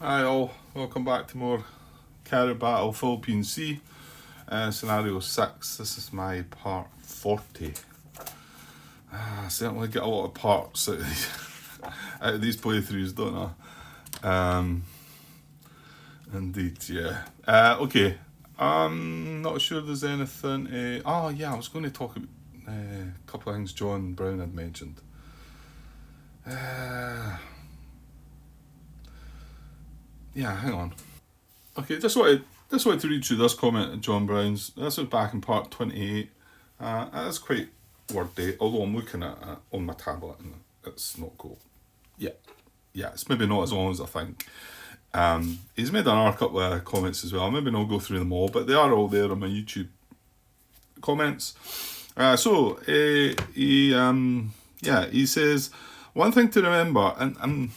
Hi all, welcome back to more Carrier Battle Philippine Sea. Scenario 6, this is my part 40. I certainly get a lot of parts out of these playthroughs, don't I? Indeed, yeah. Okay, I'm not sure there's anything. Yeah, I was going to talk about a couple of things John Brown had mentioned. Uh, yeah, hang on. Okay, just wanted to read through this comment of John Brown's. This was back in part 28. That's quite wordy, although I'm looking at it on my tablet and it's not cool. Yeah, yeah, it's maybe not as long as I think. He's made another couple of comments as well. Maybe not go through them all, but they are all there on my YouTube comments. He says one thing to remember, and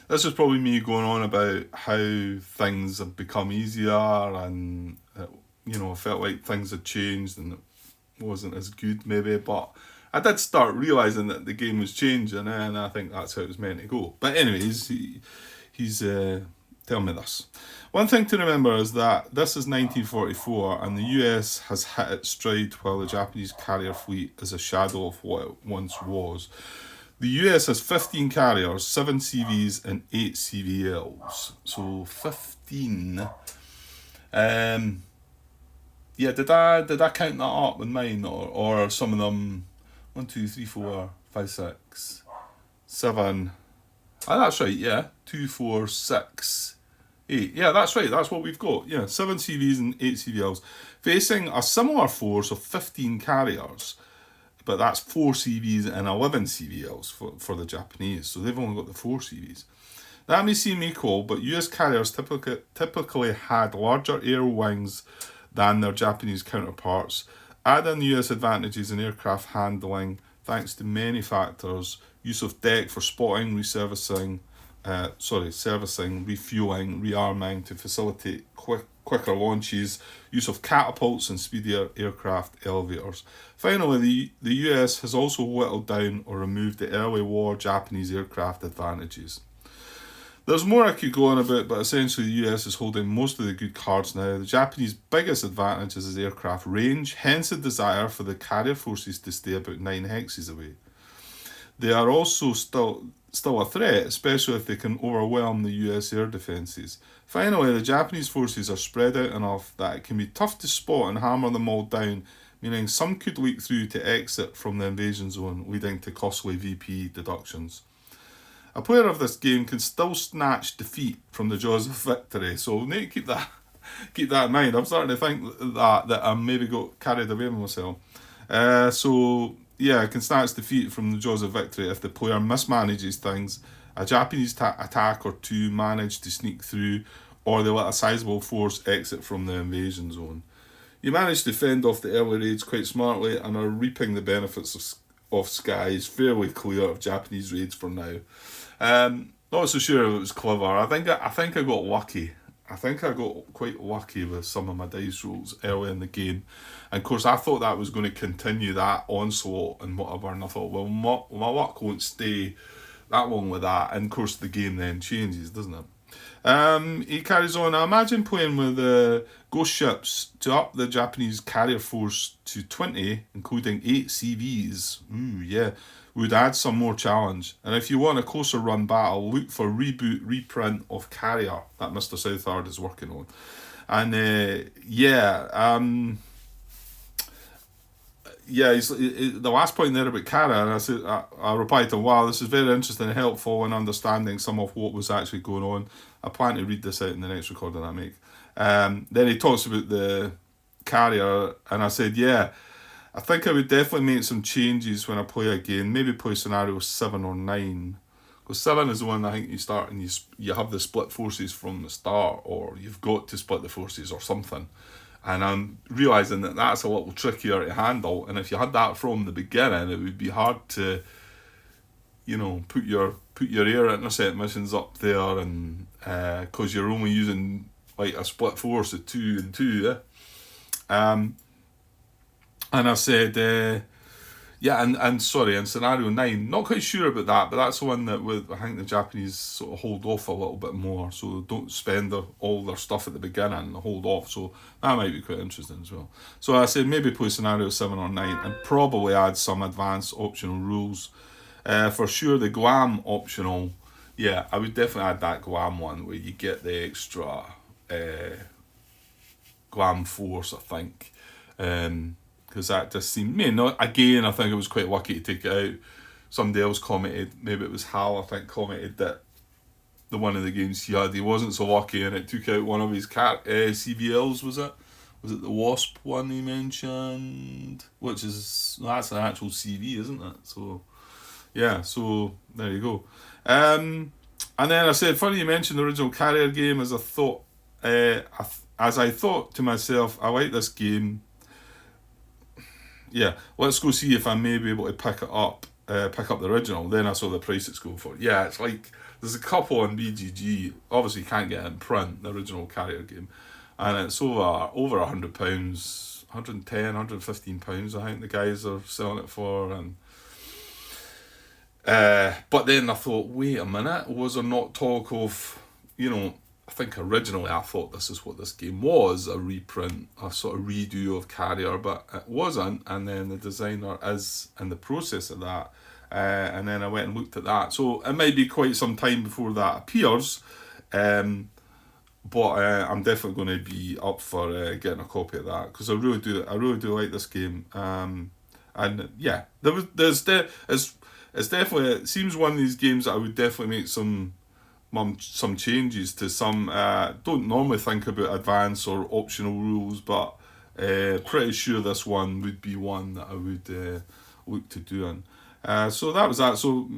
this is probably me going on about how things have become easier and I felt like things had changed and it wasn't as good maybe, but I did start realising that the game was changing and I think that's how it was meant to go. But anyways, he's telling me this. One thing to remember is that this is 1944 and the US has hit its stride while the Japanese carrier fleet is a shadow of what it once was. The US has 15 carriers, 7 CVs, and 8 CVLs. So 15. Did I count that up in mine, or some of them? 1, 2, 3, 4, 5, 6, 7. Ah, that's right. Yeah, 2, 4, 6, 8. Yeah, that's right. That's what we've got. Yeah, 7 CVs and 8 CVLs, facing a similar force of 15 carriers. But that's 4 CVs and 11 CVLs for the Japanese. So they've only got the 4 CVs. That may seem equal, but US carriers typically had larger air wings than their Japanese counterparts, adding the US advantages in aircraft handling thanks to many factors: use of deck for spotting, servicing, refueling, rearming to facilitate quicker launches, use of catapults and speedier aircraft elevators. Finally, the US has also whittled down or removed the early war Japanese aircraft advantages. There's more I could go on about, but essentially the US is holding most of the good cards now. The Japanese biggest advantage is aircraft range, hence the desire for the carrier forces to stay about 9 hexes away. They are also still a threat, especially if they can overwhelm the US air defences. Finally, the Japanese forces are spread out enough that it can be tough to spot and hammer them all down, meaning some could leak through to exit from the invasion zone, leading to costly VP deductions. A player of this game can still snatch defeat from the jaws of victory, so we need to keep that in mind. I'm starting to think that I maybe got carried away with myself. I can snatch defeat from the jaws of victory if the player mismanages things, a Japanese attack or two manage to sneak through, or they let a sizable force exit from the invasion zone. You manage to fend off the early raids quite smartly and are reaping the benefits of skies fairly clear of Japanese raids for now. Not so sure if it was clever. I think I got lucky. I think I got quite lucky with some of my dice rolls early in the game. And of course, I thought that was going to continue that onslaught and whatever. And I thought, well, my luck won't stay that long with that. And of course, the game then changes, doesn't it? He carries on. I imagine playing with ghost ships to up the Japanese carrier force to 20, including 8 CVs. Ooh, yeah. Would add some more challenge. And if you want a closer run battle, look for reboot reprint of Carrier that Mr. Southard is working on. And the last point there about Carrier, and I replied to him, wow, this is very interesting and helpful in understanding some of what was actually going on. I plan to read this out in the next recording I make. Then he talks about the Carrier, and I said, yeah, I think I would definitely make some changes when I play again. Maybe play scenario 7 or 9. Because 7 is the one I think you start and you have the split forces from the start, or you've got to split the forces or something. And I'm realising that that's a little trickier to handle. And if you had that from the beginning, it would be hard to, put your air intercept missions up there, and because you're only using like a split force of 2 and 2. And I said, Yeah, and sorry, in scenario 9, not quite sure about that, but that's the one that I think the Japanese sort of hold off a little bit more, so don't spend all their stuff at the beginning, hold off, so that might be quite interesting as well. So I said maybe play scenario 7 or 9, and probably add some advanced optional rules. For sure, the Guam optional, yeah, I would definitely add that Guam one, where you get the extra Guam force, I think. Because that just seemed, again, I think it was quite lucky to take it out. Somebody else commented, maybe it was Hal, I think, commented that the one of the games he wasn't so lucky and it took out one of his CVLs, was it? Was it the Wasp one he mentioned? That's an actual CV, isn't it? So, yeah, so there you go. And then I said, funny you mentioned the original Carrier game, as I thought, as I thought to myself, I like this game. Yeah, let's go see if I may be able to pick up the original. Then I saw the price it's going for. Yeah, it's like, there's a couple on BGG. Obviously, you can't get it in print, the original Carrier game. And it's over £100, £110, £115, I think the guys are selling it for. And but then I thought, wait a minute, was there not talk of, I think originally I thought this is what this game was, a reprint, a sort of redo of Carrier, but it wasn't, and then the designer is in the process of that, and then I went and looked at that. So it might be quite some time before that appears, but I'm definitely going to be up for getting a copy of that, because I really do like this game, and yeah, it's definitely, it seems one of these games that I would definitely make some changes to. Don't normally think about advanced or optional rules, but pretty sure this one would be one that I would look to doing. So that was that. So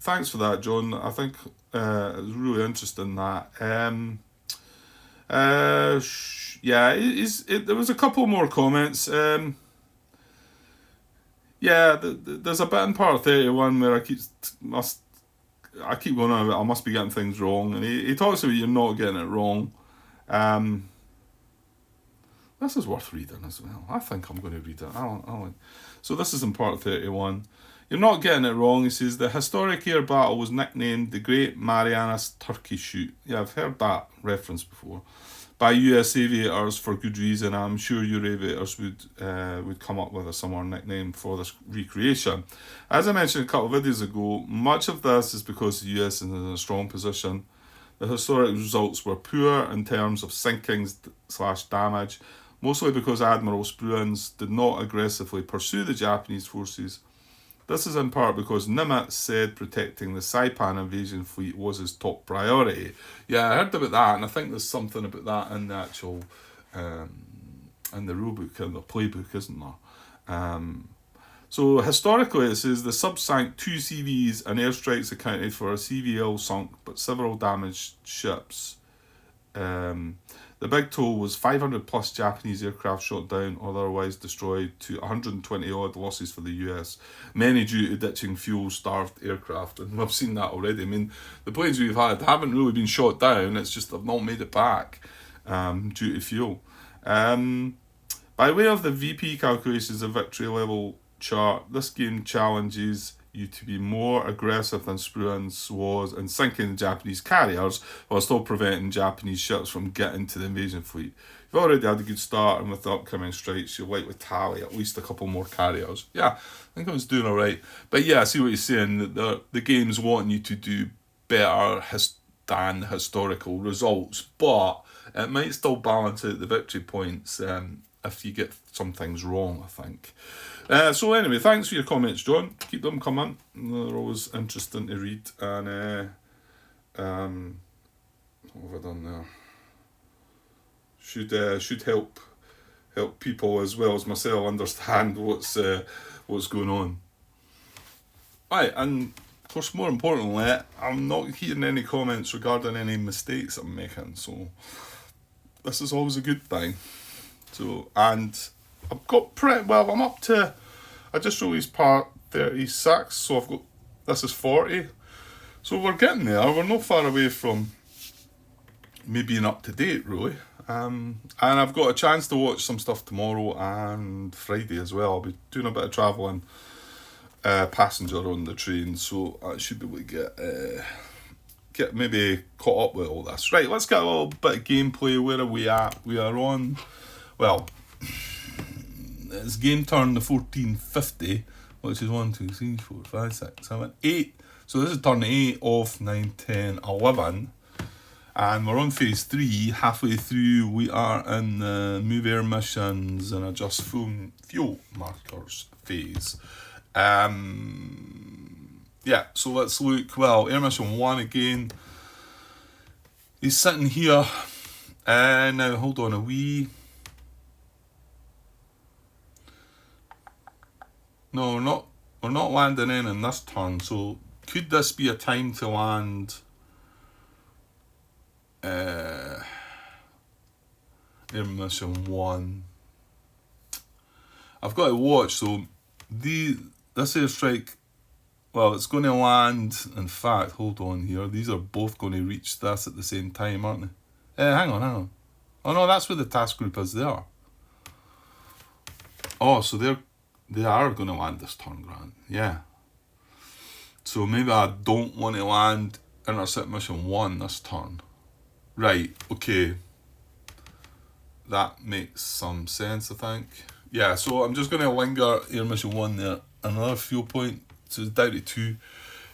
thanks for that, John. I think it was really interesting that. Yeah, there was a couple more comments. Yeah, there's a bit in part 31 where I keep going on about I must be getting things wrong, and he talks about you're not getting it wrong. This is worth reading as well. I think I'm going to read it. So this is in part 31. You're not getting it wrong, he says. The historic air battle was nicknamed the Great Marianas Turkey Shoot. Yeah, I've heard that reference before. By US aviators for good reason. I'm sure your aviators would come up with a similar nickname for this recreation. As I mentioned a couple of videos ago, much of this is because the US is in a strong position. The historic results were poor in terms of sinkings/damage, mostly because Admiral Spruance did not aggressively pursue the Japanese forces. This is in part because Nimitz said protecting the Saipan invasion fleet was his top priority. Yeah, I heard about that, and I think there's something about that in the actual, in the rulebook, in the playbook, isn't there? So historically, it says the sub sank 2 CVs and airstrikes accounted for a CVL sunk, but several damaged ships. The big toll was 500 plus Japanese aircraft shot down or otherwise destroyed, to 120 odd losses for the US, many due to ditching fuel-starved aircraft. And we've seen that already. I mean, the planes we've had haven't really been shot down, it's just they've not made it back due to fuel. By way of the VP calculations of victory level chart, this game challenges you to be more aggressive than Spruance was in sinking the Japanese carriers while still preventing Japanese ships from getting to the invasion fleet. You've already had a good start, and with the upcoming strikes, you'll likely tally at least a couple more carriers. Yeah, I think I was doing alright. But yeah, I see what you're saying. The game's wanting you to do better than historical results, but it might still balance out the victory points if you get some things wrong, I think. So anyway, thanks for your comments, John. Keep them coming. They're always interesting to read. And what have I done there? Should help people as well as myself understand what's going on. Right, and of course, more importantly, I'm not hearing any comments regarding any mistakes I'm making. So this is always a good thing. So, and I've got I'm up to, I just released part 36, so I've got, this is 40. So we're getting there, we're not far away from me being up to date, really. And I've got a chance to watch some stuff tomorrow and Friday as well. I'll be doing a bit of travelling passenger on the train, so I should be able to get maybe caught up with all this. Right, let's get a little bit of gameplay. Where are we at? We are on, well, it's game turn the 1450, which is 1, 2, 3, 4, 5, 6, 7, 8. So this is turn 8 of 9, 10, 11. And we're on phase 3. Halfway through, we are in the move air missions and adjust fuel markers phase. Yeah, so let's look. Well, air mission 1 again. He's sitting here. Now, hold on a wee. No, we're not landing in this turn. So could this be a time to land air mission 1? I've got to watch. So this airstrike, well, it's going to land. In fact, hold on here. These are both going to reach this at the same time, aren't they? Hang on. Oh no, that's where the task group is there. Oh, so they are going to land this turn, Grant. Yeah. So maybe I don't want to land intercept mission 1 this turn. Right, okay. That makes some sense, I think. Yeah, so I'm just going to linger air mission 1 there. Another fuel point, so it's down to 2.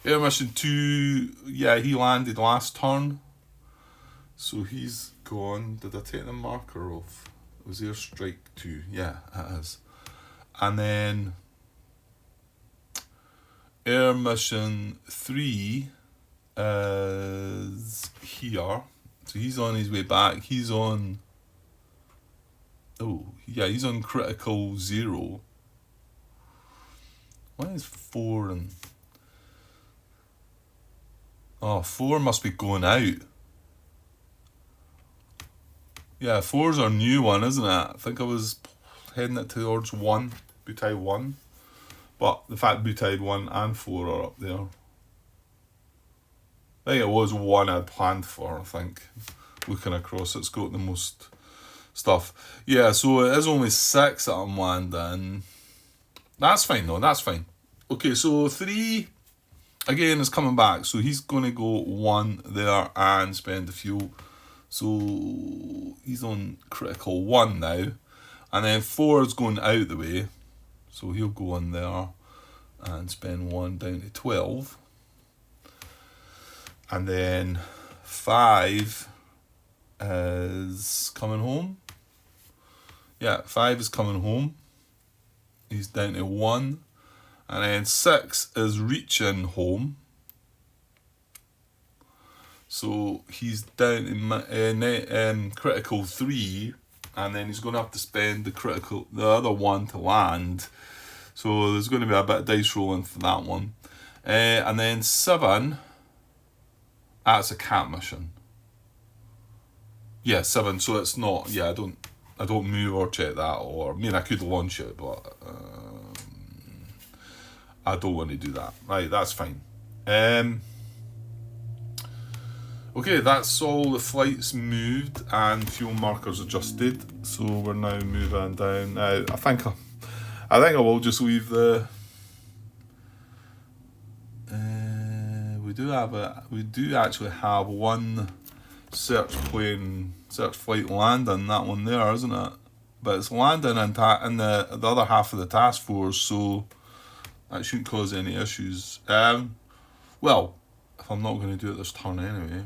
Air mission 2, yeah, he landed last turn. So he's gone. Did I take the marker off? It was airstrike 2. Yeah, it is. And then air mission 3 is here. So he's on his way back. He's on... Oh, yeah, he's on critical 0. Why is 4 and... Oh, 4 must be going out. Yeah, 4's our new one, isn't it? I think I was heading it towards 1, Butai 1. But the fact Butai 1 and 4 are up there. I think it was 1 I'd planned for, I think. Looking across, it's got the most stuff. Yeah, so it is only 6 that I'm landing. That's fine though, that's fine. Okay, so 3, again, is coming back. So he's going to go 1 there and spend the fuel. So he's on critical 1 now. And then 4 is going out the way. So he'll go in there and spend 1 down to 12. And then 5 is coming home. Yeah, 5 is coming home. He's down to 1. And then 6 is reaching home. So he's down in critical 3. And then he's going to have to spend the other 1 to land. So there's going to be a bit of dice rolling for that one. And then 7, that's a cat mission. Yeah, 7. So it's not. Yeah, I don't move or check that, or I mean I could launch it, but I don't want to do that. Right, that's fine. Okay, that's all the flights moved and fuel markers adjusted. So we're now moving down. Now I think I will just leave the. We do actually have one search flight landing, that one there, isn't it? But it's landing in the other half of the task force, so that shouldn't cause any issues. Well, if I'm not going to do it this turn anyway.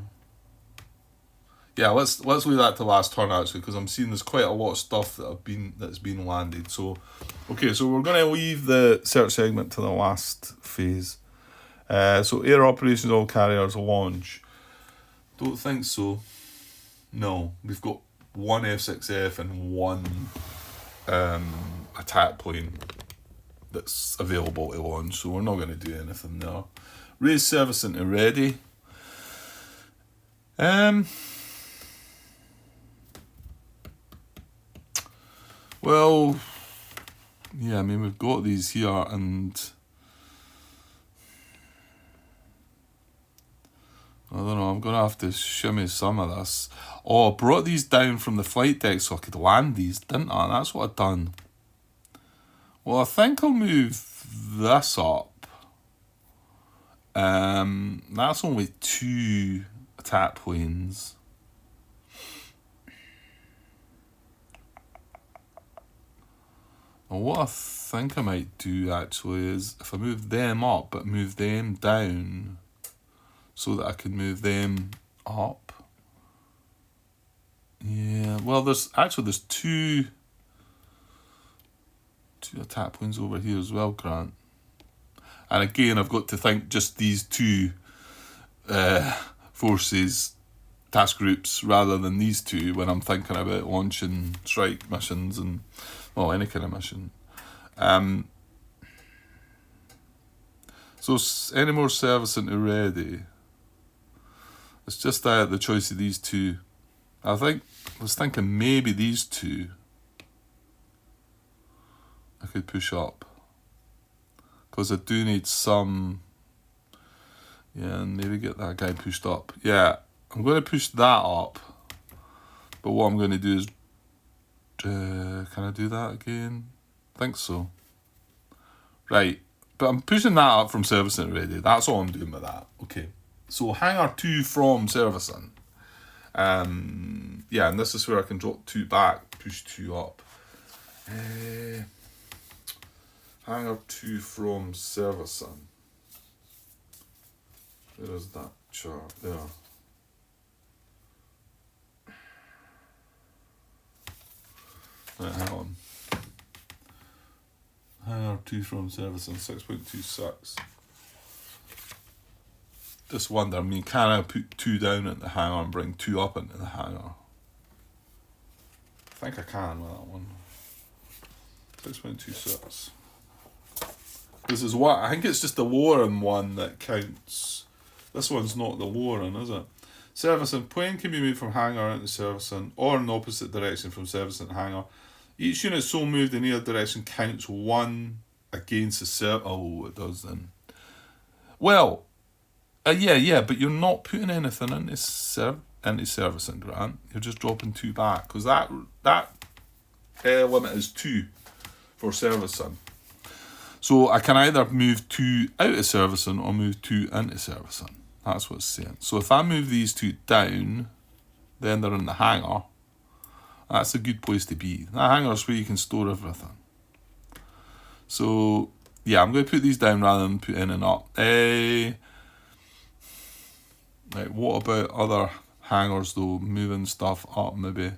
Yeah, let's leave that to last turn actually, because I'm seeing there's quite a lot of stuff that's been landed. So, okay, so we're going to leave the search segment to the last phase. So air operations, all carriers launch. Don't think so. No, we've got 1 F6F and 1 attack plane that's available to launch, so we're not going to do anything there. Raise servicing to ready. Well, yeah, I mean, we've got these here, and I don't know, I'm going to have to shimmy some of this. Oh, I brought these down from the flight deck so I could land these, didn't I? That's what I've done. Well, I think I'll move this up. That's only 2 attack planes. And what I think I might do actually is if I move them up but move them down so that I can move them up. Yeah, well there's 2 attack planes over here as well, Grant. And again, I've got to think just these 2 forces, task groups, rather than these 2 when I'm thinking about launching strike missions and, well, any kind of mission. So, any more servicing to ready? It's just the choice of these 2. I was thinking maybe these 2 I could push up. Because I do need some... Yeah, and maybe get that guy pushed up. Yeah, I'm going to push that up. But what I'm going to do is... can I do that again? I think so. Right. But I'm pushing that up from servicing already. That's all I'm doing with that. Okay. So hangar 2 from servicing. Yeah, and this is where I can drop 2 back, push 2 up. Hangar 2 from servicing. Where is that chart? There. Right, hang on. Hangar 2 from servicing, 6.26. Just wonder, I mean, can I put 2 down at the hangar and bring 2 up into the hangar? I think I can with that one. 6.26. This is what, I think it's just the lowering one that counts. This one's not the lowering, is it? Servicing. Plane can be moved from hangar into servicing or in the opposite direction from servicing to hangar. Each unit so moved in either direction counts 1 against the Oh, it does then. Well, yeah, but you're not putting anything into servicing, Grant. You're just dropping 2 back because that limit is 2 for servicing. So I can either move 2 out of servicing or move 2 into servicing. That's what it's saying. So if I move these 2 down, then they're in the hangar. That's a good place to be. That hangar is where you can store everything. So, yeah, I'm going to put these down rather than put in and up. Right, what about other hangars though? Moving stuff up maybe.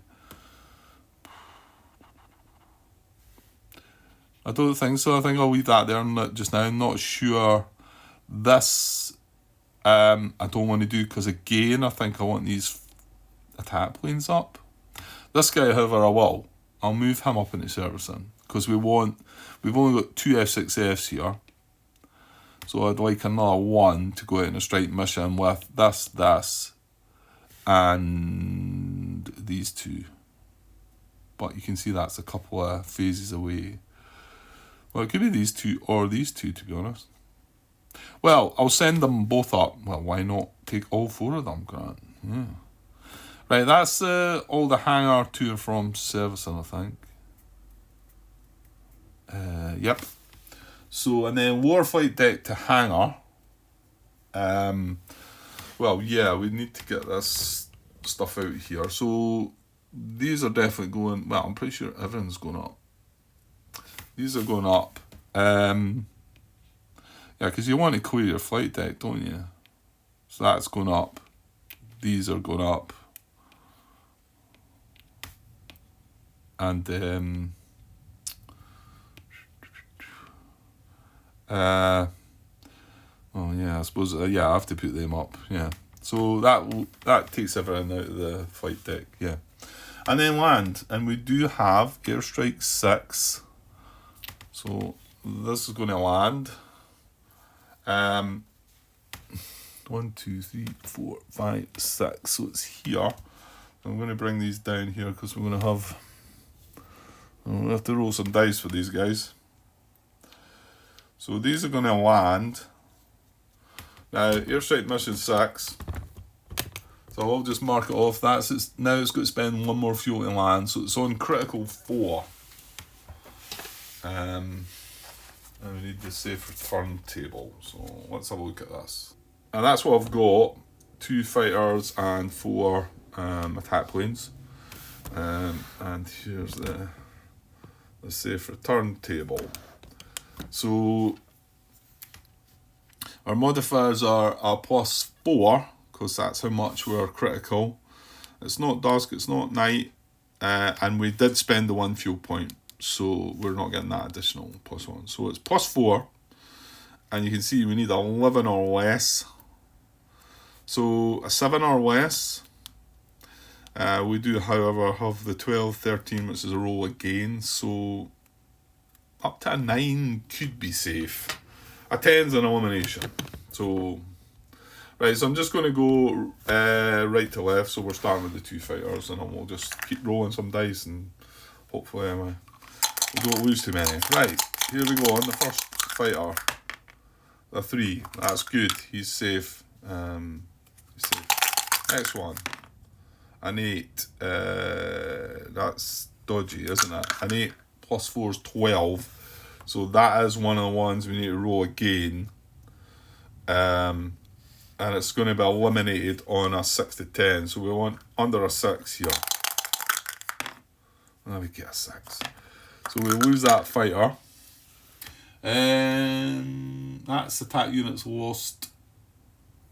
I don't think so. I think I'll leave that there just now. I'm not sure. This I don't want to do because again I think I want these attack planes up. This guy, however, I will. I'll move him up into servicing because we've only got 2 F6Fs here. So I'd like another 1 to go out in a strike mission with this, and these 2. But you can see that's a couple of phases away. Well, it could be these 2 or these 2, to be honest. Well, I'll send them both up. Well, why not take all 4 of them, Grant? Yeah. Right, that's all the hangar to and from servicing, I think. Yep. So, and then lower flight deck to hangar. Well, yeah, we need to get this stuff out here. So, these are definitely going... Well, I'm pretty sure everything's going up. These are going up. Yeah, because you want to clear your flight deck, don't you? So that's going up. These are going up. And oh yeah, I suppose yeah, I have to put them up. Yeah, so that takes everything out of the flight deck. Yeah, and then land, and we do have airstrike 6. So this is going to land. 1, 2, 3, 4, 5, 6. So it's here. I'm going to bring these down here because we're going to have to roll some dice for these guys. So these are going to land. Now, airstrike mission 6. So I'll just mark it off. Now it's got to spend 1 more fuel to land. So it's on critical 4. And we need the safe return table. So let's have a look at this. And that's what I've got. 2 fighters and 4 attack planes. And here's the safe return table. So our modifiers are a +4, because that's how much we're critical. It's not dusk, it's not night, and we did spend the 1 fuel point, so we're not getting that additional +1. So it's +4, and you can see we need 11 or less. So a 7 or less. We do, however, have the 12, 13, which is a roll again, so up to a 9 could be safe. A 10's an elimination. So, right, so I'm just going to go right to left, so we're starting with the 2 fighters, and then we'll just keep rolling some dice, and hopefully we don't lose too many. Right, here we go on the first fighter. A 3, that's good, he's safe. He's safe. Next one. An 8, that's dodgy, isn't it? An 8 +4 is 12, so that is one of the ones we need to roll again. And it's going to be eliminated on a 6 to 10, so we want under a 6 here. Let me get a 6. So we lose that fighter. That's attack units lost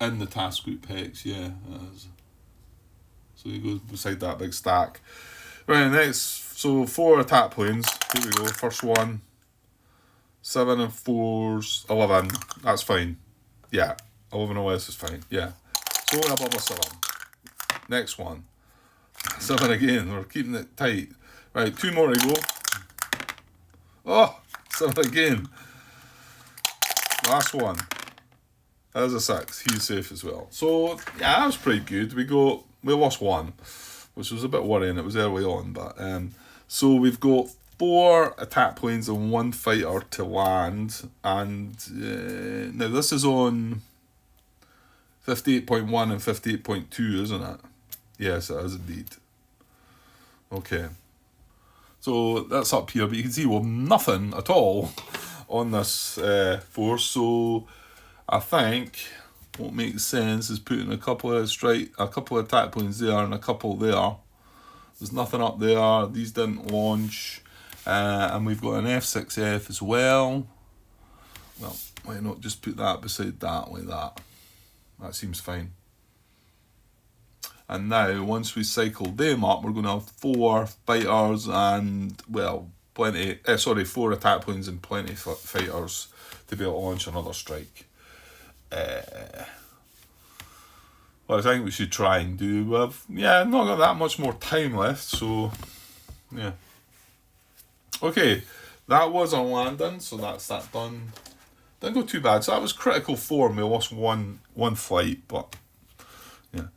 in the task group hex, yeah, that is. So he goes beside that big stack. Right, next, so 4 attack planes. Here we go, first one. 7 and 4's 11. That's fine. Yeah, 11 or less is fine. Yeah. So we're above a 7. Next one. 7 again. We're keeping it tight. Right, 2 more to go. Oh, 7 again. Last one. There's a 6. He's safe as well. So yeah, that was pretty good. We lost 1, which was a bit worrying. It was early on, but so we've got 4 attack planes and 1 fighter to land, and now this is on 58.1 and 58.2, isn't it? Yes, it is indeed. Okay, so that's up here, but you can see we've nothing at all on this force. So I think what makes sense is putting a couple of attack planes there and a couple there. There's nothing up there. These didn't launch. And we've got an F6F as well. Well, why not just put that beside that like that? That seems fine. And now, once we cycle them up, we're going to have 4 fighters and, well, 4 attack planes and plenty of fighters to be able to launch another strike. Well, I think we should try and do. We've not got that much more time left, so yeah. Okay, that was on landing, so that's that done. Didn't go too bad. So that was critical 4, and we lost one flight, but yeah.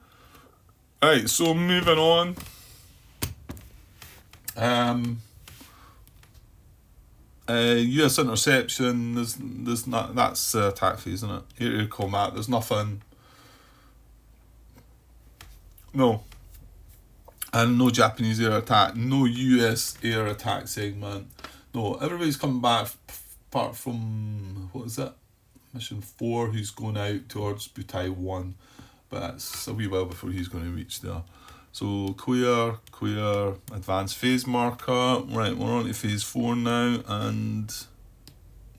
Alright, so moving on. US interception. There's not. That's attack phase, isn't it? Air combat. There's nothing. No. And no Japanese air attack, no US air attack segment. No, everybody's coming back apart from, what is it? Mission 4, who's going out towards Butai 1. But that's a wee while before he's going to reach there. So clear, advanced phase marker. Right, we're on to phase 4 now, and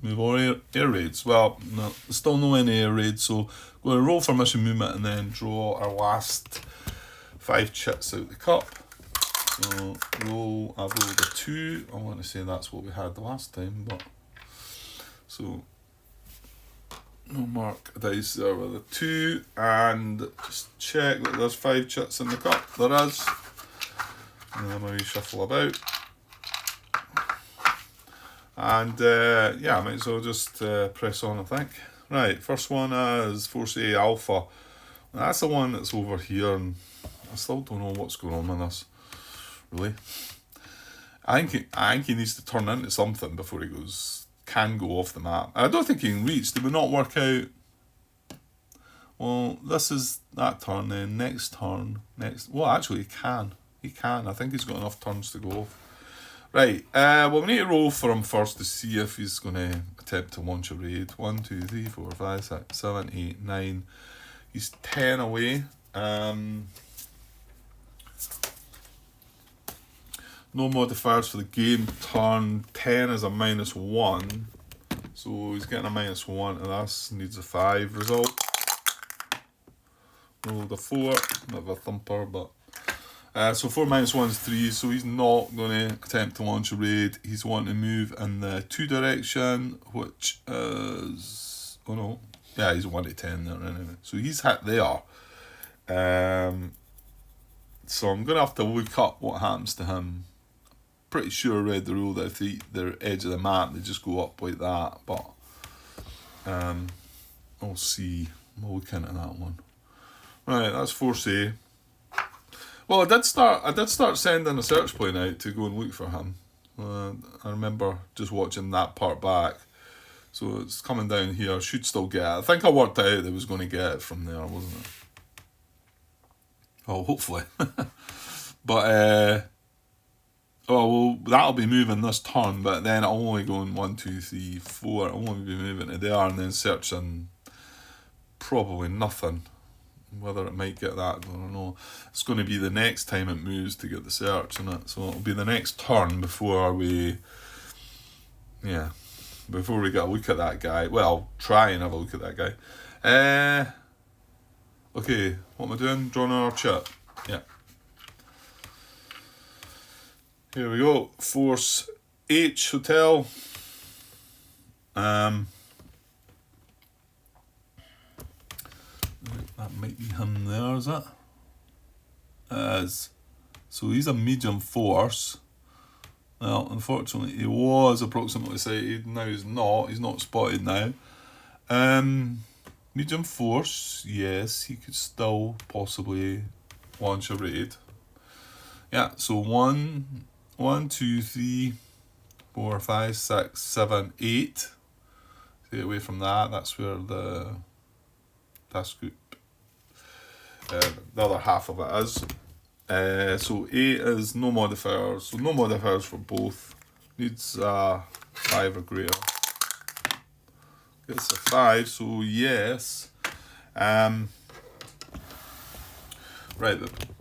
move on air raids. Well, no, still no any air raids, so we're going to roll for mission movement and then draw our last 5 chits out the cup. So I've rolled a 2. I want to say that's what we had the last time, but so no mark a dice there with a 2, and just check that there's 5 chits in the cup. There is. And then we shuffle about. And I might as well just press on, I think. Right, first one is Force A Alpha. That's the one that's over here, and I still don't know what's going on with this, really. I think he needs to turn into something before he can go off the map. I don't think he can reach. Did we not work out? Well, this is that turn then. Next turn. Well, actually, he can. I think he's got enough turns to go off. Right, well, we need to roll for him first to see if he's going to attempt to launch a raid. 1, 2, 3, 4, 5, 6, 7, 8, 9. He's 10 away. No modifiers for the game turn. 10 is a -1. So he's getting a -1 to this. Needs a 5 result. Rolled a 4. Bit of a thumper, but... so 4 -1 is 3, so he's not going to attempt to launch a raid. He's wanting to move in the 2 direction, which is... Oh no. Yeah, he's 1 to 10 there anyway. So he's hit there. So I'm going to have to look up what happens to him. Pretty sure I read the rule that if they eat the edge of the map, they just go up like that. But I'll see. We'll look into that one. Right, that's Force A. Well, I did start sending a search plane out to go and look for him. I remember just watching that part back. So it's coming down here. Should still get it. I think I worked out that I was going to get it from there, wasn't it? Oh, hopefully. But, well, that'll be moving this turn, but then I'll only go in 1, 2, 3, 4. I'll only be moving to there and then searching probably nothing. Whether it might get that, I don't know. It's going to be the next time it moves to get the search in it. So it'll be the next turn before we get a look at that guy. Well, try and have a look at that guy. Okay, what am I doing? Drawing our chart. Yeah. Here we go. Force H Hotel. That might be him there, is it? So he's a medium force. Well, unfortunately, he was approximately sighted. Now he's not. He's not spotted now. Medium force, yes, he could still possibly launch a raid. Yeah, so 1, 2, 3, 4, 5, 6, 7, 8. Stay away from that. That's where the task group, the other half of it is. So 8 is no modifiers. So no modifiers for both. Needs 5 or greater. Gets a 5, so yes. Right,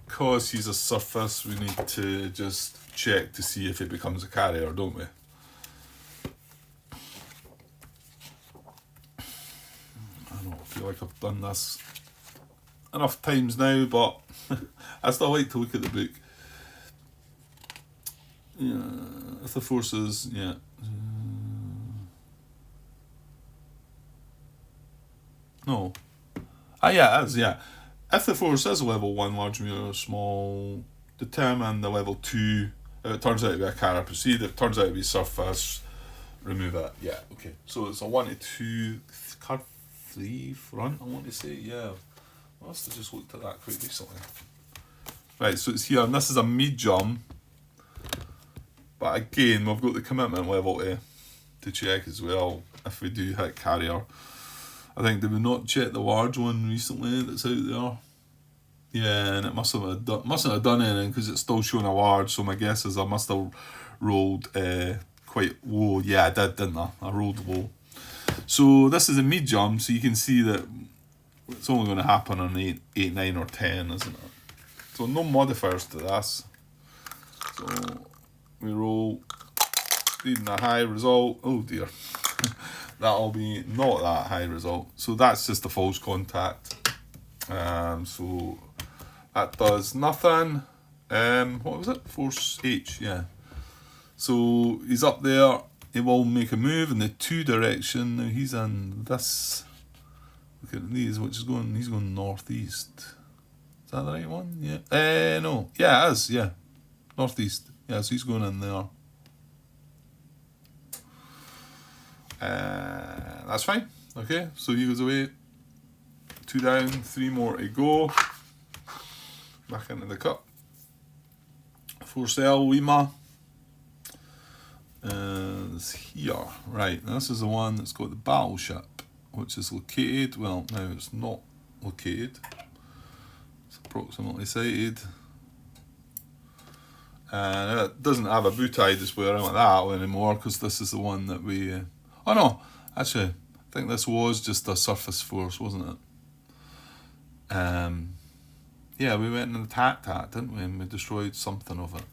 because he's a surface, we need to just check to see if it becomes a carrier, don't we? I don't feel like I've done this enough times now, but I still like to look at the book. Yeah, if the forces, yeah. No. Yeah, it is, yeah. If the force is a level 1, large, medium, or small, determine the level 2. If it turns out to be a carrier, proceed. If it turns out to be surface, remove it. Yeah, okay. So it's a 1 to 2, card 3 front, I want to say. Yeah. I must have just looked at that quite recently. Right, so it's here, and this is a medium. But again, we've got the commitment level to check as well if we do hit carrier. I think, did we not check the large one recently that's out there? Yeah, and it mustn't have done anything because it's still showing a large, so my guess is I must have rolled quite low. Yeah, I did, didn't I? I rolled low. So this is a medium, so you can see that it's only going to happen on 8, 9 or 10, isn't it? So no modifiers to this. So we roll, needing a high result. Oh dear. That'll be not that high result. So that's just a false contact. So that does nothing. What was it? Force H, yeah. So he's up there. He will make a move in the 2 direction. Now he's in this. Look at these, which is going. He's going northeast. Is that the right one? Yeah. No. Yeah, it is. Yeah. Northeast. Yeah. So he's going in there. That's fine. Okay. So he goes away. 2 down. 3 more to go. Back into the cup. Force L Lima. It's here. Right. This is the one that's got the battleship, which is located. Well, now it's not located. It's approximately sighted. And it doesn't have a butai display or anything like that anymore, because this is the one that we... oh no, actually, I think this was just a surface force, wasn't it? Yeah, we went and attacked that, didn't we? And we destroyed something of it.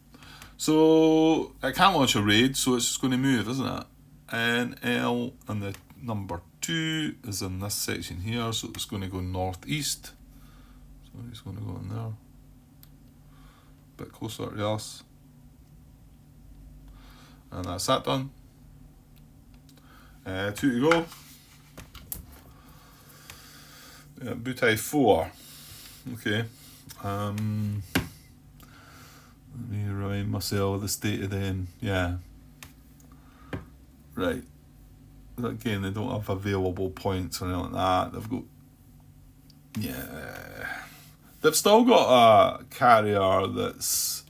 So it can't launch a raid, so it's just going to move, isn't it? And L and the number 2 is in this section here, so it's going to go northeast. So he's going to go in there. A bit closer to us. And that's that done. 2 to go. Yeah, butai 4. Okay. Let me remind myself of the state of them. Yeah. Right. Again, they don't have available points or anything like that. They've got... yeah. They've still got a carrier that's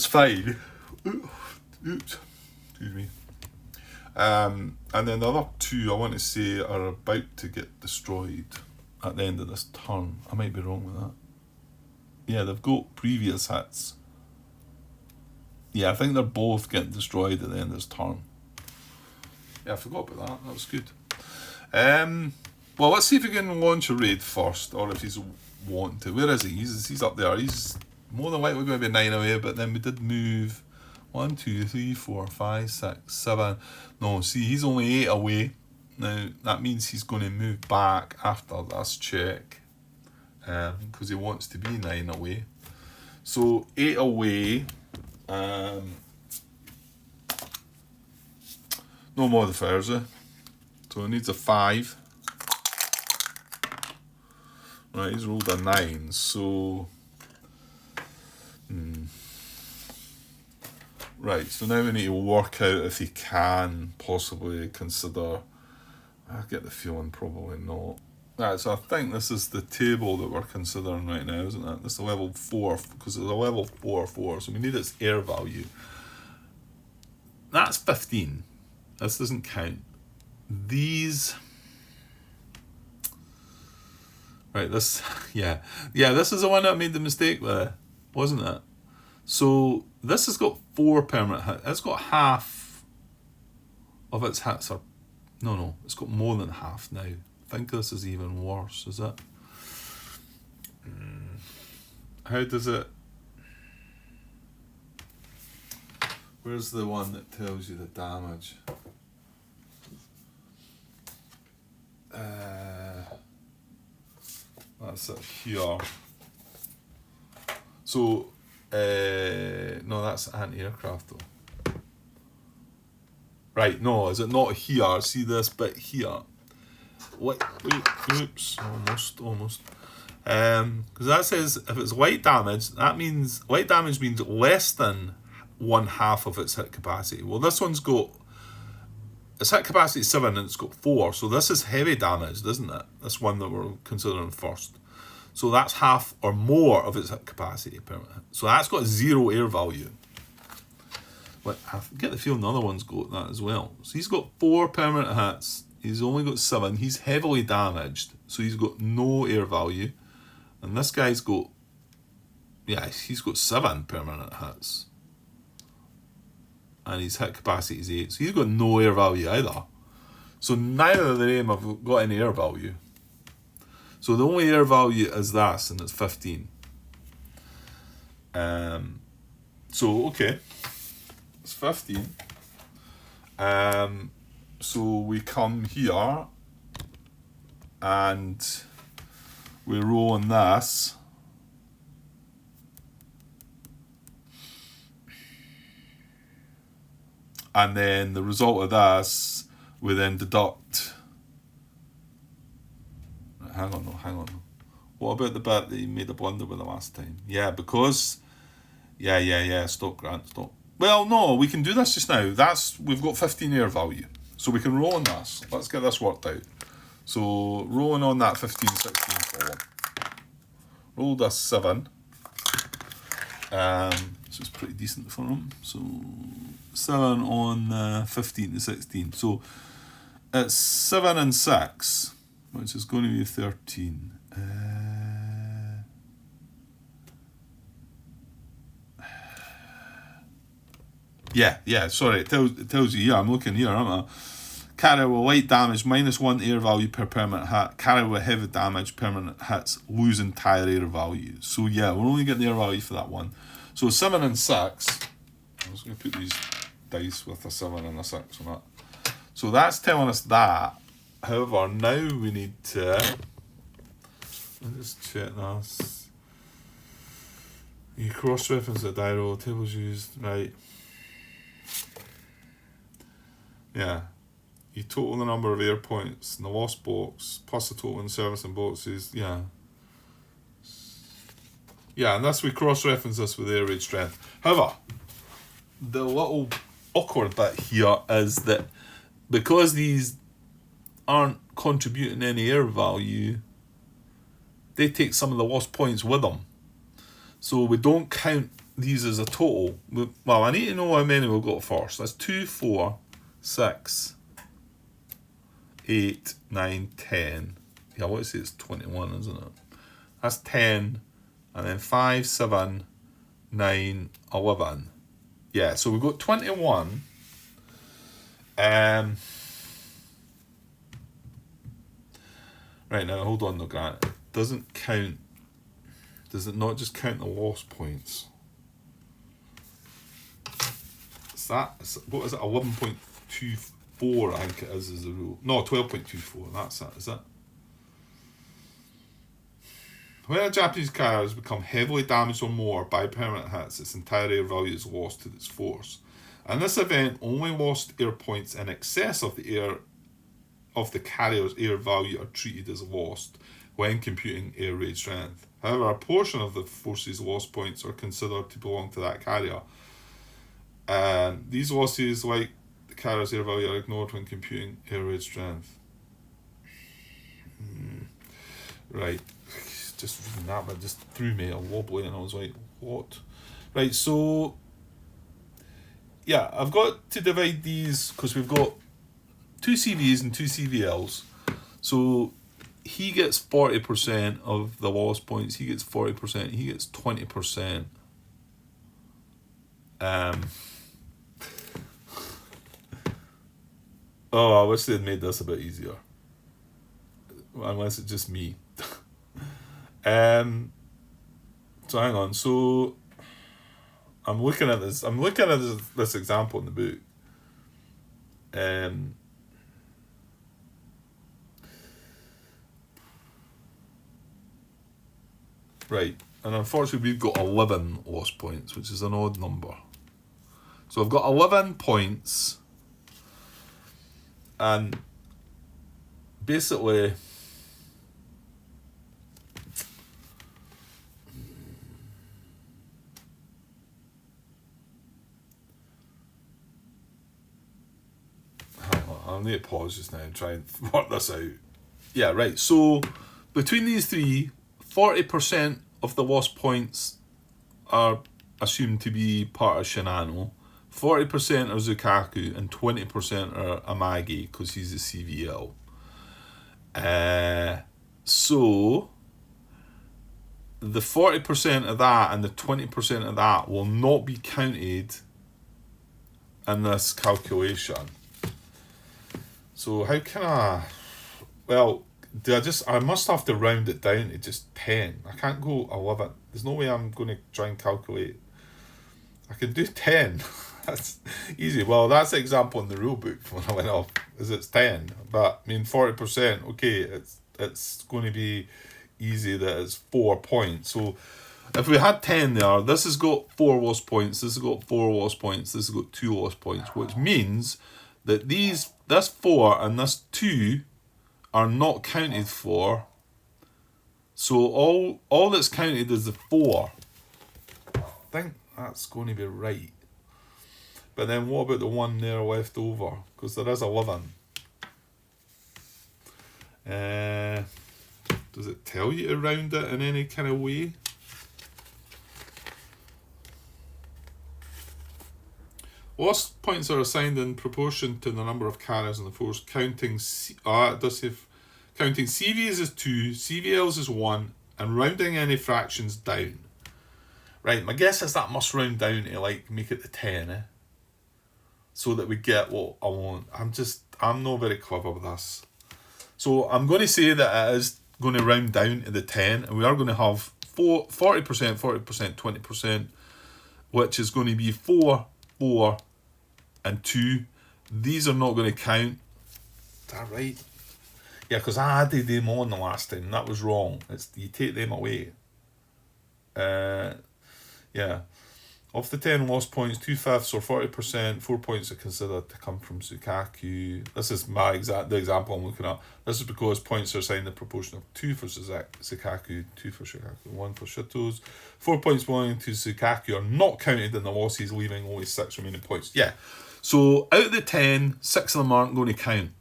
fine. Oops. Excuse me. And then the other 2, I want to say, are about to get destroyed at the end of this turn. I might be wrong with that. Yeah, they've got previous hits. Yeah, I think they're both getting destroyed at the end of this turn. Yeah, I forgot about that. That was good. Well, let's see if we can launch a raid first, or if he's wanting to. Where is he? He's up there. He's more than likely going to be 9 away, but then we did move 1, 2, 3, 4, 5, 6, 7. No, see, he's only 8 away. Now, that means he's going to move back after this check, because he wants to be 9 away. So 8 away. No modifiers, eh? So it needs a 5. Right, he's rolled a 9, so... Right, so now we need to work out if he can possibly consider... I get the feeling probably not. Right, so I think this is the table that we're considering right now, isn't it? This is a level 4, because it's a level 4, so we need its air value. That's 15. This doesn't count. These... Right, this... Yeah, this is the one that I made the mistake with, wasn't it? So, this has got 4 permanent hits. It's got half of its hits are... No, it's got more than half now. I think this is even worse, is it? How does it... Where's the one that tells you the damage? That's it here. So, no, that's anti-aircraft though. Right, no, is it not here? See this bit here? What? Oops, almost. Because that says if it's light damage, that means light damage means less than 1/2 of its hit capacity. Well, this one's got its hit capacity is 7 and it's got 4, so this is heavy damage, isn't it? This one that we're considering first. So that's half or more of its hit capacity permanent. So that's got 0 air value. But I get the feeling the other one's got that as well. So he's got 4 permanent hits. He's only got 7. He's heavily damaged, so he's got no air value. And this guy's got, yeah, he's got 7 permanent hits. And his hit capacity is 8. So he's got no air value either. So neither of them have got any air value. So the only air value is this, and it's 15. So, okay. It's 15. So we come here and we roll on this. And then the result of this, we then deduct. Hang on. What about the bit that you made a blunder with the last time? Yeah, because... Yeah, stop, Grant, stop. Well, no, we can do this just now. We've got 15 air value. So we can roll on this. Let's get this worked out. So, rolling on that 15, 16 column. Rolled a 7. So it's pretty decent for him. So, 7 on 15 to 16. So, it's 7 and 6, which is going to be 13. Yeah, sorry, it tells you here, I'm looking here, aren't I? Carrier with light damage, -1 air value per permanent hit. Carrier with heavy damage, permanent hits, lose entire air value. So yeah, we're only getting the air value for that one. So 7 and 6, I'm just going to put these dice with a 7 and a 6 on that. So that's telling us that. However, now we need to... Let's just check this. You cross-reference the die roll, tables used, right. Yeah. You total the number of air points in the lost box, plus the total in service and boxes, yeah. Yeah, and that's we cross-reference this with air raid strength. However, the little awkward bit here is that because these aren't contributing any air value, they take some of the lost points with them. So we don't count these as a total. Well, I need to know how many we've got first. That's 2, 4, 6, 8, 9, 10. Yeah, let's say it's 21, isn't it? That's 10. And then 5, 7, 9, 11. Yeah, so we've got 21. Right now, hold on though, Grant. It doesn't count. Does it not just count the lost points? What is it? 11.24, I think it is the rule. No, 12.24. That's it. Is it? When a Japanese carrier has become heavily damaged or more by permanent hits, its entire air value is lost to its force. In this event, only lost air points in excess of the carrier's air value are treated as lost when computing air raid strength. However, a portion of the force's lost points are considered to belong to that carrier. These losses, like the carrier's air value, are ignored when computing air raid strength. Right. Just reading that, but just threw me a wobbly, and I was like, what? Right, so yeah, I've got to divide these because we've got 2 CVs and 2 CVLs. So he gets 40% of the lost points, he gets 40%, he gets 20%. Oh, I wish they'd made this a bit easier. Unless it's just me. So hang on. So I'm looking at this example in the book. Right, and unfortunately we've got 11 lost points, which is an odd number. So I've got 11 points, and basically I'll need to pause just now and try and work this out. Yeah, right, so between these three, 40% of the lost points are assumed to be part of Shinano, 40% are Zukaku, and 20% are Amagi, because he's a CVL. So the 40% of that and the 20% of that will not be counted in this calculation. So how can I... Well, I must have to round it down to just 10. I can't go 11. There's no way I'm going to try and calculate. I can do 10. That's easy. Well, that's the example in the rule book when I went off, is it's 10. But, I mean, 40%, okay, it's going to be easy that it's 4 points. So, if we had 10 there, this has got 4 lost points, this has got 4 lost points, this has got 2 lost points, which means that this 4 and this 2 are not counted for. So all that's counted is the 4. I think that's going to be right. But then what about the 1 there left over? Because there is 11. Does it tell you to round it in any kind of way? Lost points are assigned in proportion to the number of carriers in the force. Counting CVs as 2, CVLs as 1, and rounding any fractions down. Right, my guess is that must round down to like make it to 10, so that we get what I want. I'm not very clever with this. So I'm going to say that it is going to round down to the 10, and we are going to have 40%, 40%, 20%, which is going to be 4, 4, and 2. These are not going to count. Is that right? Yeah, because I added them on the last time, and that was wrong. You take them away. Yeah. Of the 10 lost points, 2/5 or 40%, 4 points are considered to come from Sukaku. This is the example I'm looking at. This is because points are assigned in proportion of 2 for Sukaku, 2 for Sukaku, 1 for Shitos. 4 points belonging to Sukaku are not counted in the losses, leaving only 6 remaining points. Yeah. So out of the 10, 6 of them aren't going to count.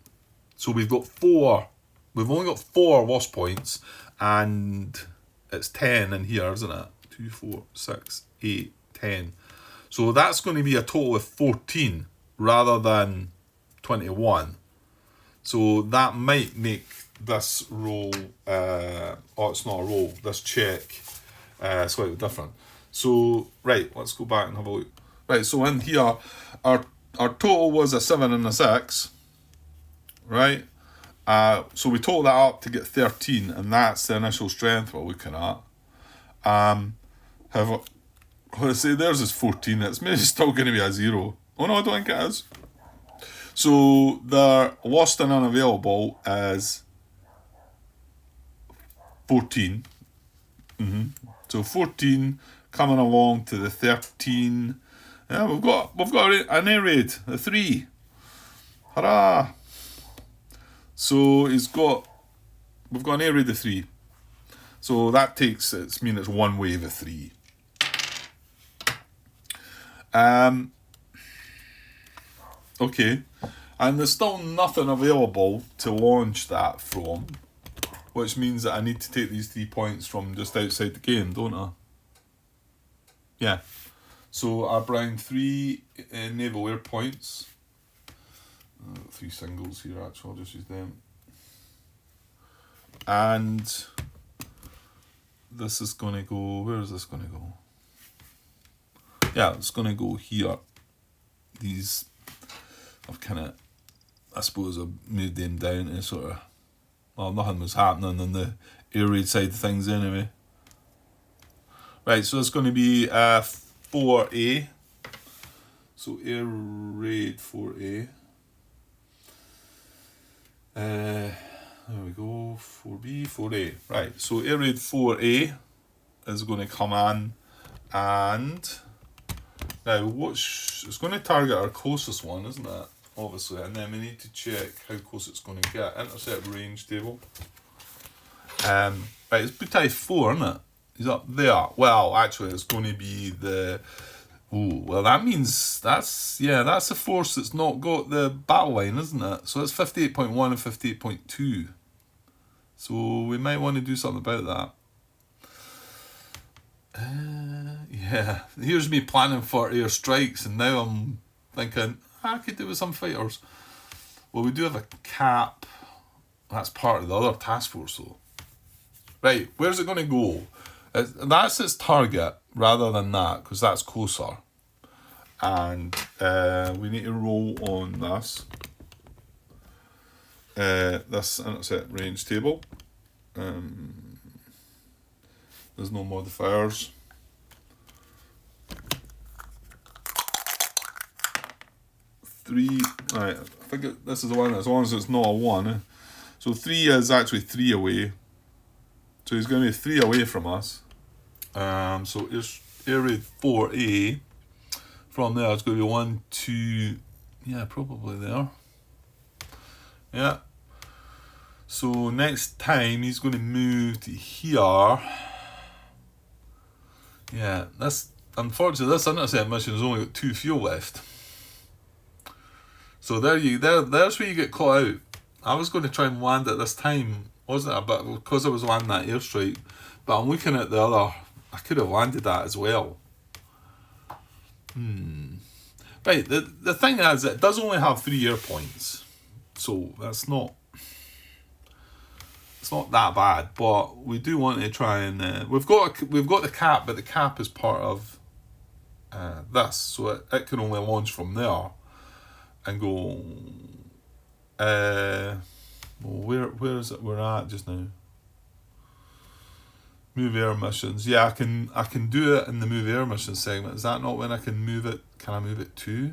So we've got 4. We've only got 4 lost points, and it's 10 in here, isn't it? 2, 4, 6, 8, 10. So that's going to be a total of 14 rather than 21. So that might make this roll, it's not a roll, this check slightly different. So, right, let's go back and have a look. Right, so in here, our total was a 7 and a 6, right? So we total that up to get 13, and that's the initial strength we're looking at. However, let's say theirs is 14, it's maybe still going to be a 0. Oh no, I don't think it is. So the lost and unavailable is 14. So 14 coming along to the 13. Yeah, we've got an air raid, a 3. Hurrah! So we've got an air raid of 3. So that takes it's one wave of 3. Okay, and there's still nothing available to launch that from, which means that I need to take these 3 points from just outside the game, don't I? Yeah. So I bring 3 naval air points. 3 singles here, actually, I'll just use them. And this is going to go, where is this going to go? Yeah, it's going to go here. These, I suppose I've moved them down to sort of, well, nothing was happening on the air raid side of things anyway. Right, so it's going to be 4A. So air raid 4A. There we go, 4B, 4A. Right, so air raid 4A is going to come in, and now it's going to target our closest one, isn't it? Obviously, and then we need to check how close it's going to get. Intercept range table. Right, it's Butai 4, isn't it? He's up there. Well, actually, it's going to be the. Oh, well, that means that's a force that's not got the battle line, isn't it? So it's 58.1 and 58.2. So we might want to do something about that. Yeah, here's me planning for air strikes, and now I'm thinking I could do with some fighters. Well, we do have a cap. That's part of the other task force, though. Right, where's it going to go? That's its target rather than that, because that's closer. And we need to roll on this. This intercept range table. There's no modifiers. 3. Right, I think this is the one, as long as it's not a 1. So 3 is actually 3 away. So he's going to be 3 away from us. So air raid 4A. From there, it's going to be 1, 2. Yeah, probably there. Yeah. So next time he's going to move to here. Yeah, unfortunately this intercept mission has only got 2 fuel left. So there's where you get caught out. I was going to try and land it this time, wasn't it? But because I was landing that airstrike. But I'm looking at the other. I could have landed that as well. Right, the thing is, it does only have 3 air points, so it's not that bad. But we do want to try and we've got the cap, but the cap is part of this, so it can only launch from there. and go, well, where is it we're at just now? Move air emissions. Yeah, I can do it in the move air emissions segment. Is that not when I can move it? Can I move it to?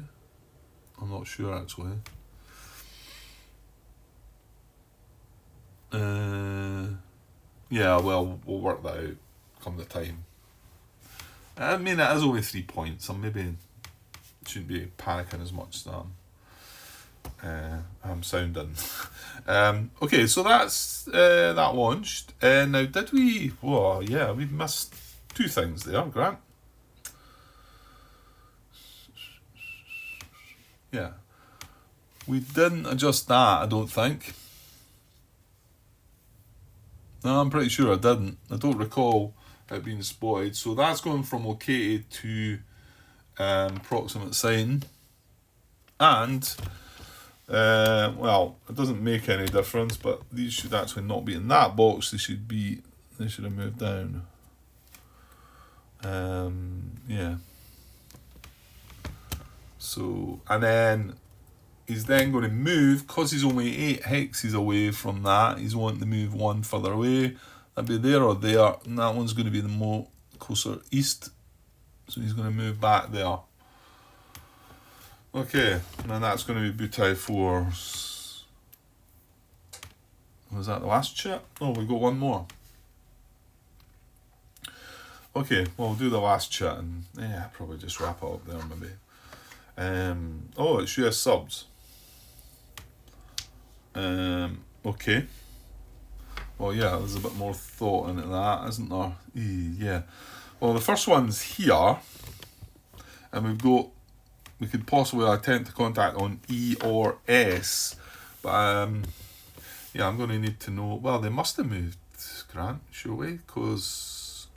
I'm not sure actually. Yeah, well, we'll work that out come the time. I mean, it is only 3 points. I maybe shouldn't be panicking as much as I'm sounding. Okay, so that's that launched. Now, did we? Well, yeah, we missed 2 things there, Grant. Yeah, we didn't adjust that. I don't think. No, I'm pretty sure I didn't. I don't recall it being spotted. So that's going from located to proximate sign. And, well, it doesn't make any difference, but these should actually not be in that box. They should have moved down. Yeah. So, and then he's then going to move, because he's only 8 hexes away from that, he's wanting to move 1 further away. That'd be there or there, and that one's going to be the more closer east. So he's going to move back there. Okay, and then that's going to be Butai Force. Was that the last chip? Oh, we got one more. Okay, well, we'll do the last chat and probably just wrap it up there maybe. Oh, it's US subs. Okay. Well, yeah, there's a bit more thought into that, isn't there? Yeah. Well, the first one's here, and we could possibly attempt to contact on E or S, but yeah, I'm going to need to know. Well, they must have moved, Grant, surely, because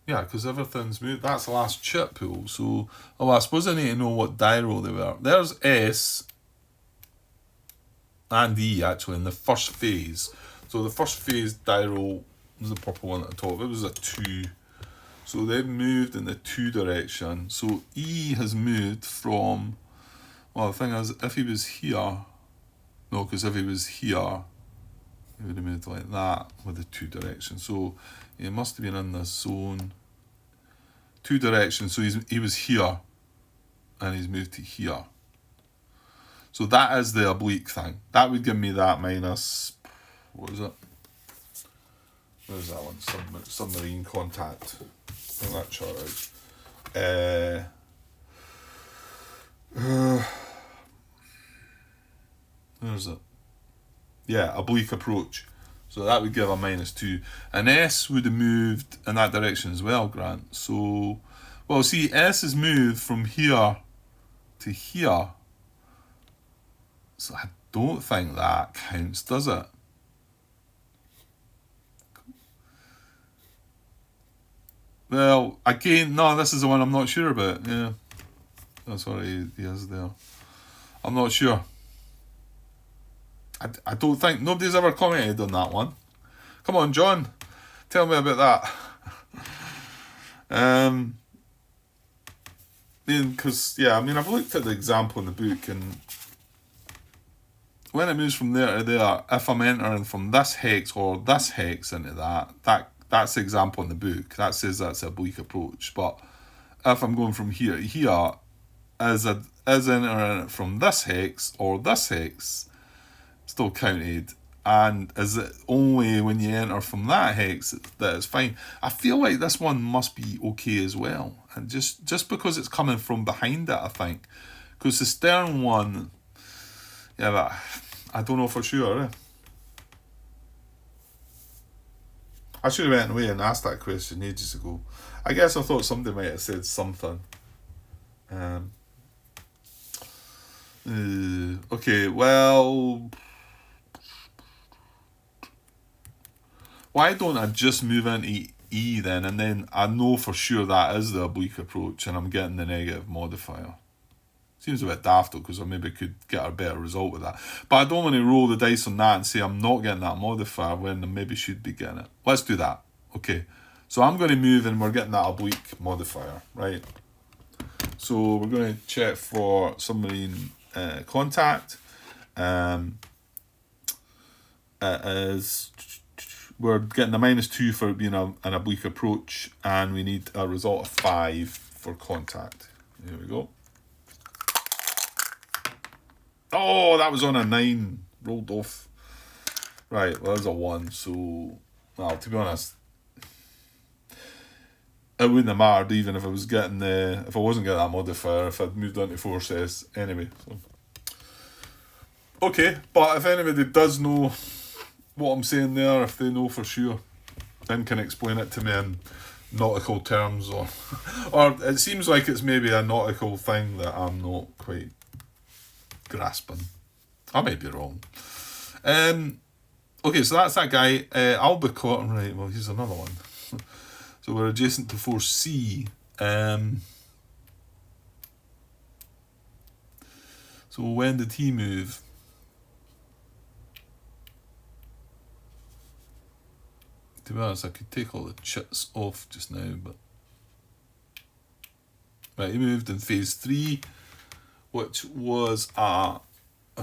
yeah, because everything's moved. That's the last chip pool. So, I suppose I need to know what die roll they were. There's S and E, actually, in the first phase. So, the first phase die roll was the purple one at the top. It was a 2. So, they've moved in the 2 direction. So, E has moved from... Well, the thing is, if he was here... No, because if he was here, he would have moved like that with the 2 directions. So, he must have been in this zone. 2 directions, so he was here and he's moved to here. So that is the oblique thing. That would give me that minus, what is it? Where's that one? Submarine contact. Bring that chart out. Where's it? Yeah, oblique approach. So that would give a -2. And S would have moved in that direction as well, Grant. So, well, see, S has moved from here to here. So I don't think that counts, does it? Well, again, no, this is the one I'm not sure about. Yeah. That's what he is there. I'm not sure. I don't think nobody's ever commented on that one. Come on, John, tell me about that. Because I've looked at the example in the book, and when it moves from there to there, if I'm entering from this hex or this hex into that's the example in the book. That says that's a oblique approach. But if I'm going from here to here, as entering from this hex or this hex, still counted, and is it only when you enter from that hex that it's fine? I feel like this one must be okay as well, and just because it's coming from behind it, I think, because the stern one, but I don't know for sure. I should have went away and asked that question ages ago. I guess I thought somebody might have said something. Okay, well, why don't I just move into E then, and then I know for sure that is the oblique approach and I'm getting the negative modifier. Seems a bit daft though, because I maybe could get a better result with that. But I don't want to roll the dice on that and say I'm not getting that modifier when I maybe should be getting it. Let's do that. Okay. So I'm going to move and we're getting that oblique modifier, right? So we're going to check for submarine contact. We're getting a -2 for being an oblique approach, and we need a result of 5 for contact. There we go. Oh, that was on a 9. Rolled off. Right, well, there's a 1. So, well, to be honest, it wouldn't have mattered even if I was getting if I wasn't getting that modifier, if I'd moved on to force S anyway. So. Okay, but if anybody does know what I'm saying there, if they know for sure, then can explain it to me in nautical terms, or it seems like it's maybe a nautical thing that I'm not quite grasping. I might be wrong. Okay, so that's that guy. Albacore, right, well, here's another one. So we're adjacent to force C. So when did he move? To be honest, I could take all the chits off just now, but... Right, he moved in phase 3, which was a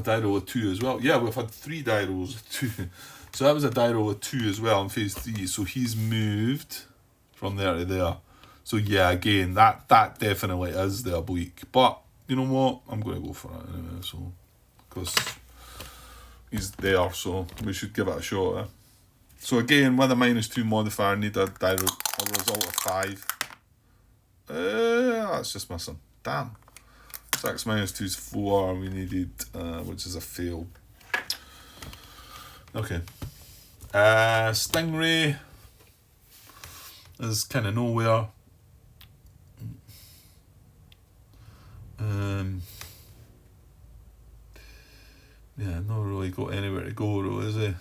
dial of 2 as well. Yeah, we've had 3 dials of 2. So that was a dial of 2 as well in phase 3. So he's moved from there to there. So yeah, again, that definitely is the oblique. But you know what? I'm going to go for it anyway. So, because he's there, so we should give it a shot. Eh? So again, with a -2 modifier, I need a result of 5. That's just missing. Damn. 6 -2 is 4. We needed, which is a fail. Okay. Stingray is kind of nowhere. Yeah, not really got anywhere to go though, is he?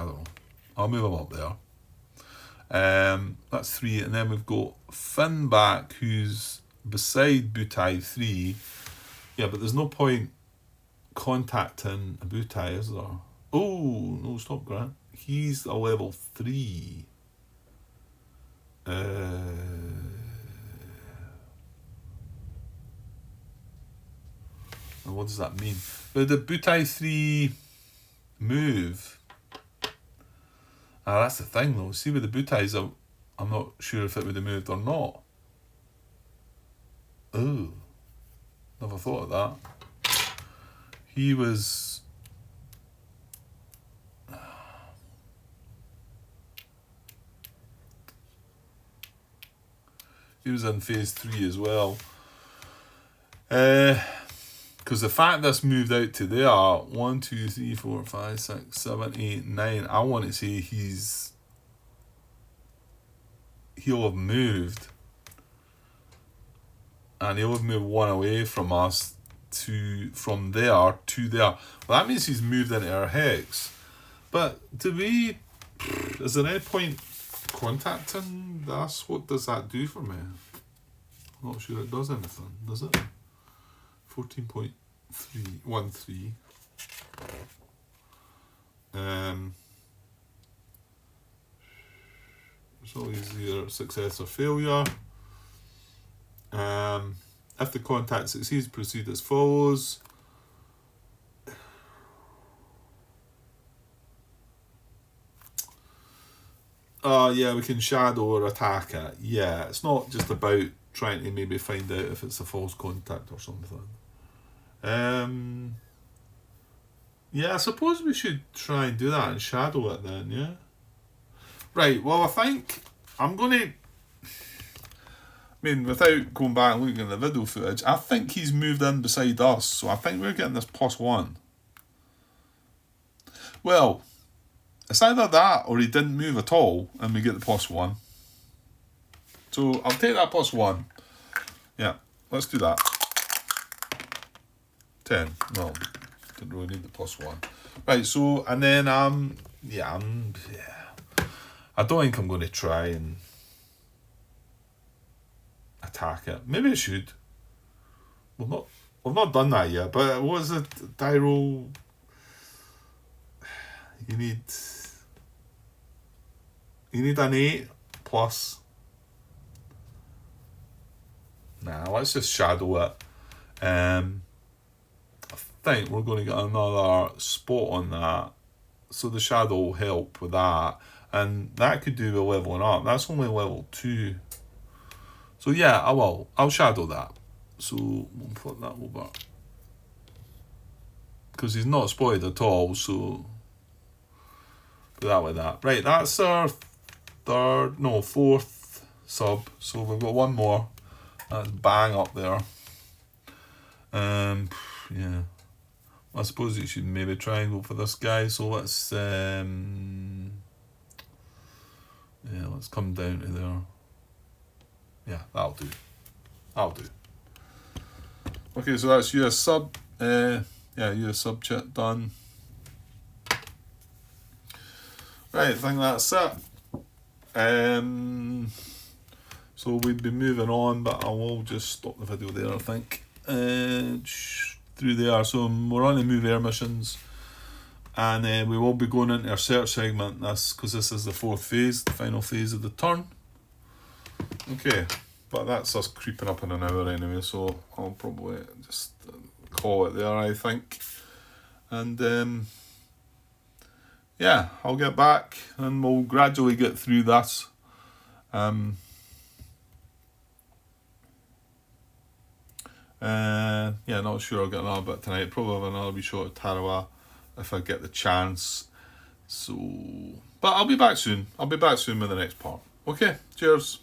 I don't know. I'll move him up there. That's 3, and then we've got Finback, who's beside Butai 3. Yeah, but there's no point contacting a Butai, is there? Oh, no, stop, Grant. He's a level 3. And what does that mean? But the Butai 3 move... that's the thing though. See, with the Butais, I'm not sure if it would have moved or not. Oh, never thought of that. He was... He was in phase 3 as well. Because the fact this moved out to there, 1, 2, 3, 4, 5, 6, 7, 8, 9, I want to say he'll have moved. And he'll have moved 1 away from us from there to there. Well, that means he's moved into our hex. But is there any point contacting this? What does that do for me? I'm not sure it does anything, does it? 14.313. It's always either success or failure. If the contact succeeds, proceed as follows. Yeah, we can shadow or attack it. Yeah, it's not just about trying to maybe find out if it's a false contact or something. Yeah, I suppose we should try and do that and shadow it then, yeah? Right, well, I think I'm going to... I mean, without going back and looking at the video footage, I think he's moved in beside us, so I think we're getting this +1. Well, it's either that or he didn't move at all and we get the +1. So I'll take that +1. Yeah, let's do that. 10. No, didn't really need the +1. Right, so, and then, yeah, I don't think I'm going to try and attack it. Maybe I should. We've not done that yet, but what is it? Die roll. You need an 8 plus. Nah, let's just shadow it. I think we're going to get another spot on that, so the shadow will help with that, and that could do with leveling up. That's only level 2, so yeah, I'll shadow that. So we'll put that over because he's not spotted at all. So put that with that. Right, that's our fourth sub. So we've got one more. That's bang up there. Yeah. I suppose you should maybe try and go for this guy. So let's let's come down to there. Yeah, that'll do. Okay, so that's US sub. US sub chat done. Right, I think that's it. So we'd be moving on, but I will just stop the video there, I think. Through there. So we're on to move air missions, and we will be going into our search segment. That's because this is the 4th phase, the final phase of the turn. Okay, but that's us creeping up in an hour anyway, so I'll probably just call it there, I think. And yeah, I'll get back and we'll gradually get through this. Not sure I'll get another bit tonight. Probably have another wee shot of Tarawa if I get the chance. So, but I'll be back soon. With the next part. Okay, cheers.